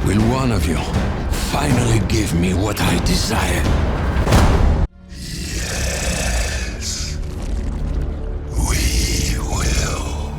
Will one of you finally give me what I desire? Yes, we will.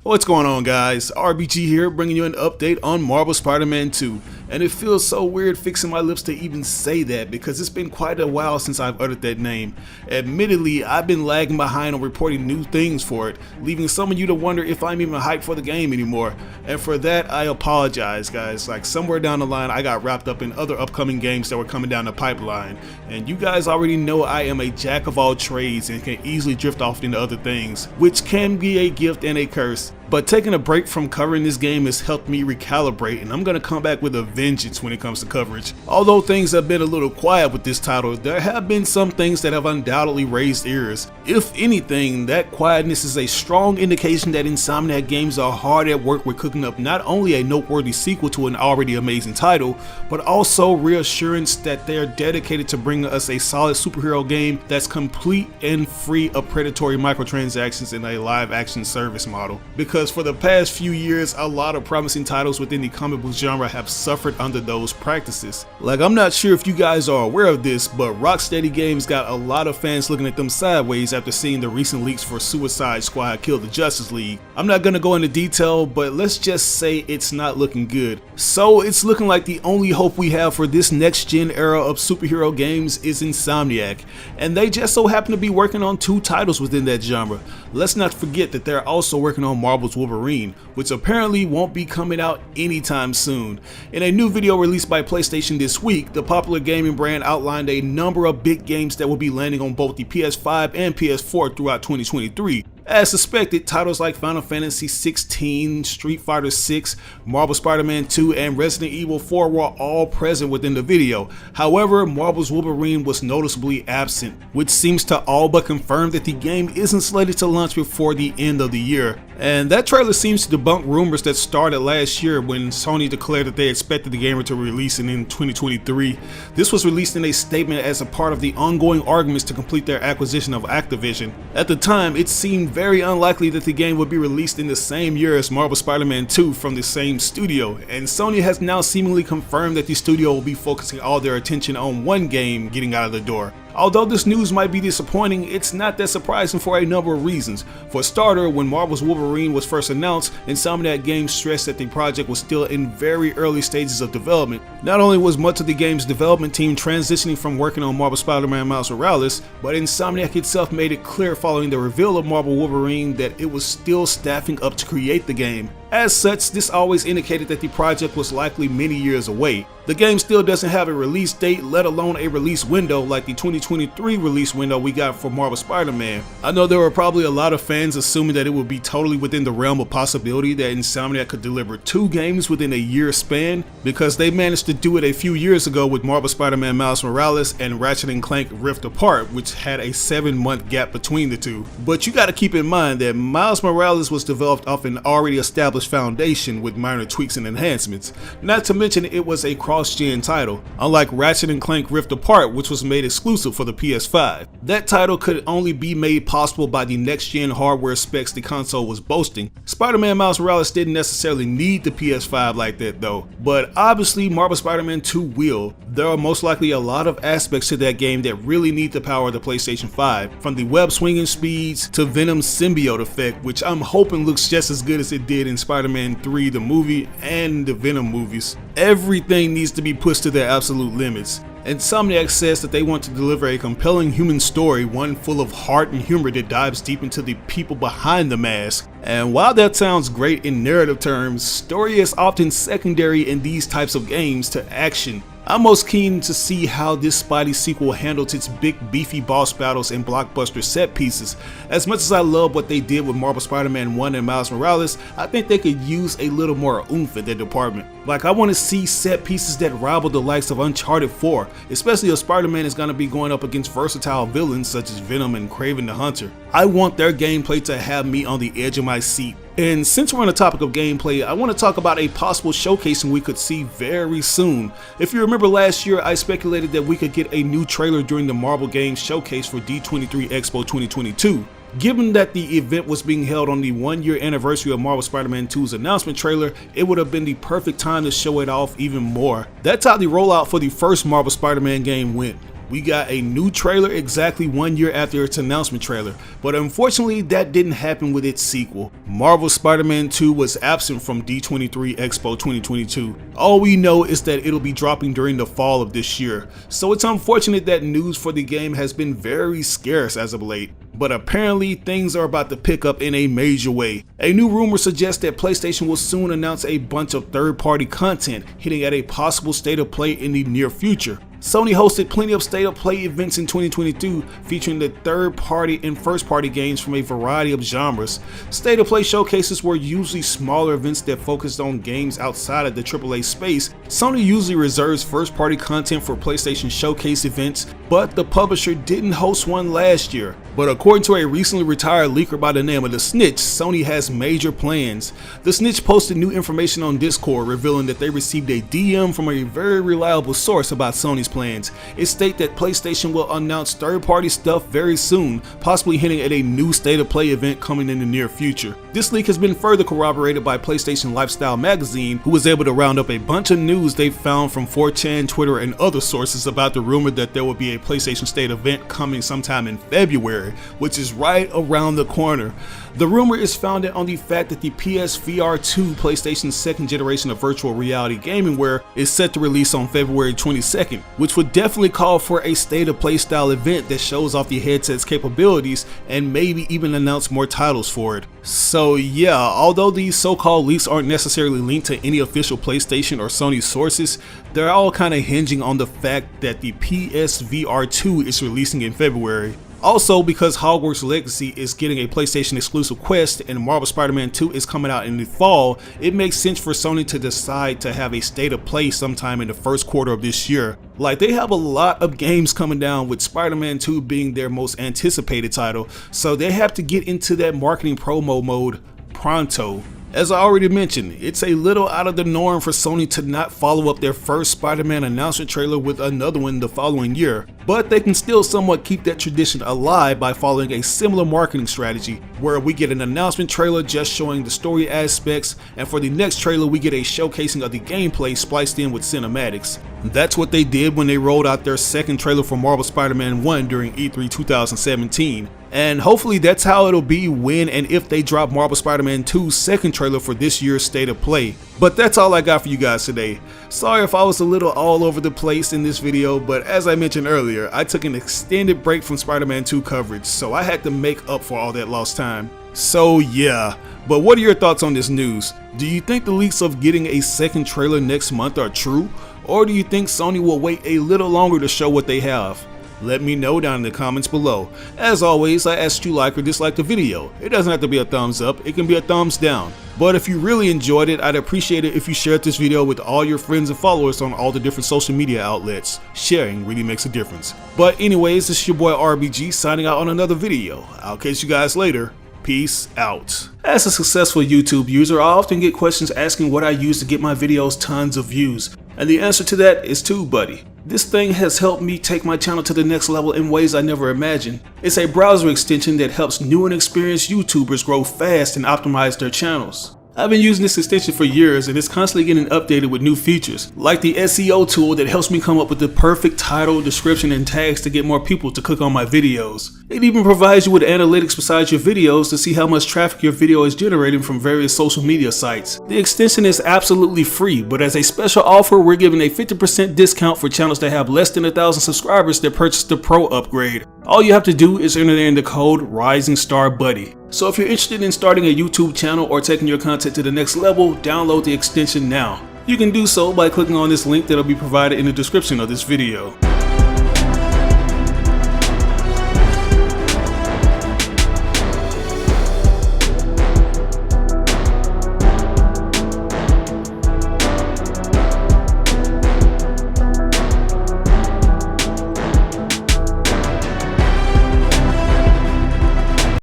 What's going on, guys? RBG here, bringing you an update on Marvel Spider-Man 2. And it feels so weird fixing my lips to even say that because it's been quite a while since I've uttered that name. Admittedly, I've been lagging behind on reporting new things for it, leaving some of you to wonder if I'm even hyped for the game anymore. And for that, I apologize, guys. Like, somewhere down the line, I got wrapped up in other upcoming games that were coming down the pipeline. And you guys already know I am a jack of all trades and can easily drift off into other things, which can be a gift and a curse. But taking a break from covering this game has helped me recalibrate, and I'm going to come back with a vengeance when it comes to coverage. Although things have been a little quiet with this title, there have been some things that have undoubtedly raised ears. If anything, that quietness is a strong indication that Insomniac Games are hard at work with cooking up not only a noteworthy sequel to an already amazing title, but also reassurance that they are dedicated to bringing us a solid superhero game that's complete and free of predatory microtransactions in a live action service model. Because for the past few years, a lot of promising titles within the comic book genre have suffered under those practices. Like, I'm not sure if you guys are aware of this, but Rockysteady Games got a lot of fans looking at them sideways after seeing the recent leaks for Suicide Squad Kill the Justice League. I'm not gonna go into detail, but let's just say it's not looking good. So it's looking like the only hope we have for this next gen era of superhero games is Insomniac, and they just so happen to be working on two titles within that genre. Let's not forget that they're also working on Marvel's Wolverine, which apparently won't be coming out anytime soon. In a new video released by PlayStation this week, the popular gaming brand outlined a number of big games that will be landing on both the PS5 and PS4 throughout 2023. As suspected, titles like Final Fantasy XVI, Street Fighter VI, Marvel Spider-Man 2, and Resident Evil 4 were all present within the video. However, Marvel's Wolverine was noticeably absent, which seems to all but confirm that the game isn't slated to launch before the end of the year. And that trailer seems to debunk rumors that started last year when Sony declared that they expected the game to release in 2023. This was released in a statement as a part of the ongoing arguments to complete their acquisition of Activision. At the time, it seemed very unlikely that the game would be released in the same year as Marvel Spider-Man 2 from the same studio, and Sony has now seemingly confirmed that the studio will be focusing all their attention on one game getting out of the door. Although this news might be disappointing, it's not that surprising for a number of reasons. For a starter, when Marvel's Wolverine was first announced, Insomniac Games stressed that the project was still in very early stages of development. Not only was much of the game's development team transitioning from working on Marvel Spider-Man Miles Morales, but Insomniac itself made it clear following the reveal of Marvel Wolverine that it was still staffing up to create the game. As such, this always indicated that the project was likely many years away. The game still doesn't have a release date, let alone a release window like the 2023 release window we got for Marvel Spider-Man. I know there were probably a lot of fans assuming that it would be totally within the realm of possibility that Insomniac could deliver two games within a year span, because they managed to do it a few years ago with Marvel Spider-Man Miles Morales and Ratchet & Clank Rift Apart, which had a 7-month gap between the two. But you gotta keep in mind that Miles Morales was developed off an already established foundation with minor tweaks and enhancements. Not to mention it was a cross-gen title, unlike Ratchet & Clank Rift Apart, which was made exclusive for the PS5. That title could only be made possible by the next-gen hardware specs the console was boasting. Spider-Man Miles Morales didn't necessarily need the PS5 like that though, but obviously Marvel Spider-Man 2 will. There are most likely a lot of aspects to that game that really need the power of the PlayStation 5, from the web swinging speeds to Venom's symbiote effect, which I'm hoping looks just as good as it did in Spider-Man 3 the movie and the Venom movies. Everything needs to be pushed to their absolute limits. Insomniac says that they want to deliver a compelling human story, one full of heart and humor that dives deep into the people behind the mask. And while that sounds great in narrative terms, story is often secondary in these types of games to action. I'm most keen to see how this Spidey sequel handles its big beefy boss battles and blockbuster set pieces. As much as I love what they did with Marvel Spider-Man 1 and Miles Morales, I think they could use a little more oomph in that department. Like, I want to see set pieces that rival the likes of Uncharted 4, especially if Spider-Man is going to be going up against versatile villains such as Venom and Kraven the Hunter. I want their gameplay to have me on the edge of my seat. And since we're on the topic of gameplay, I want to talk about a possible showcasing we could see very soon. If you remember last year, I speculated that we could get a new trailer during the Marvel Games showcase for D23 Expo 2022. Given that the event was being held on the 1-year anniversary of Marvel Spider-Man 2's announcement trailer, it would have been the perfect time to show it off even more. That's how the rollout for the first Marvel Spider-Man game went. We got a new trailer exactly 1 year after its announcement trailer, but unfortunately that didn't happen with its sequel. Marvel Spider-Man 2 was absent from D23 Expo 2022. All we know is that it'll be dropping during the fall of this year, so it's unfortunate that news for the game has been very scarce as of late. But apparently things are about to pick up in a major way. A new rumor suggests that PlayStation will soon announce a bunch of third-party content hinting at a possible state of play in the near future. Sony hosted plenty of state of play events in 2022 featuring the third-party and first-party games from a variety of genres. State of play showcases were usually smaller events that focused on games outside of the AAA space. Sony usually reserves first-party content for PlayStation showcase events, but the publisher didn't host one last year. But according to a recently retired leaker by the name of The Snitch, Sony has major plans. The Snitch posted new information on Discord revealing that they received a DM from a very reliable source about Sony's plans. It states that PlayStation will announce third-party stuff very soon, possibly hinting at a new State of Play event coming in the near future. This leak has been further corroborated by PlayStation Lifestyle magazine, who was able to round up a bunch of news they found from 4chan, Twitter, and other sources about the rumor that there will be a PlayStation State event coming sometime in February, which is right around the corner. The rumor is founded on the fact that the PSVR 2, PlayStation's second generation of virtual reality gaming wear, is set to release on February 22nd, which would definitely call for a state of play style event that shows off the headset's capabilities and maybe even announce more titles for it. So yeah, although these so-called leaks aren't necessarily linked to any official PlayStation or Sony sources, they're all kind of hinging on the fact that the PSVR 2 is releasing in February. Also, because Hogwarts Legacy is getting a PlayStation exclusive quest and Marvel Spider-Man 2 is coming out in the fall, it makes sense for Sony to decide to have a state of play sometime in the first quarter of this year. Like, they have a lot of games coming down, with Spider-Man 2 being their most anticipated title, so they have to get into that marketing promo mode pronto. As I already mentioned, it's a little out of the norm for Sony to not follow up their first Spider-Man announcement trailer with another one the following year, but they can still somewhat keep that tradition alive by following a similar marketing strategy, where we get an announcement trailer just showing the story aspects, and for the next trailer we get a showcasing of the gameplay spliced in with cinematics. That's what they did when they rolled out their second trailer for Marvel Spider-Man 1 during E3 2017. And hopefully that's how it'll be when and if they drop Marvel Spider-Man 2's second trailer for this year's State of Play. But that's all I got for you guys today. Sorry if I was a little all over the place in this video, but as I mentioned earlier, I took an extended break from Spider-Man 2 coverage, so I had to make up for all that lost time. So yeah, but what are your thoughts on this news? Do you think the leaks of getting a second trailer next month are true? Or do you think Sony will wait a little longer to show what they have? Let me know down in the comments below. As always, I ask you like or dislike the video. It doesn't have to be a thumbs up, it can be a thumbs down. But if you really enjoyed it, I'd appreciate it if you shared this video with all your friends and followers on all the different social media outlets. Sharing really makes a difference. But anyways, this is your boy RBG signing out on another video. I'll catch you guys later. Peace out. As a successful YouTube user, I often get questions asking what I use to get my videos tons of views. And the answer to that is TubeBuddy. This thing has helped me take my channel to the next level in ways I never imagined. It's a browser extension that helps new and experienced YouTubers grow fast and optimize their channels. I've been using this extension for years and it's constantly getting updated with new features, like the SEO tool that helps me come up with the perfect title, description, and tags to get more people to click on my videos. It even provides you with analytics beside your videos to see how much traffic your video is generating from various social media sites. The extension is absolutely free, but as a special offer, we're giving a 50% discount for channels that have less than 1,000 subscribers that purchase the Pro upgrade. All you have to do is enter in the code RisingStarBuddy. So if you're interested in starting a YouTube channel or taking your content to the next level, download the extension now. You can do so by clicking on this link that'll be provided in the description of this video.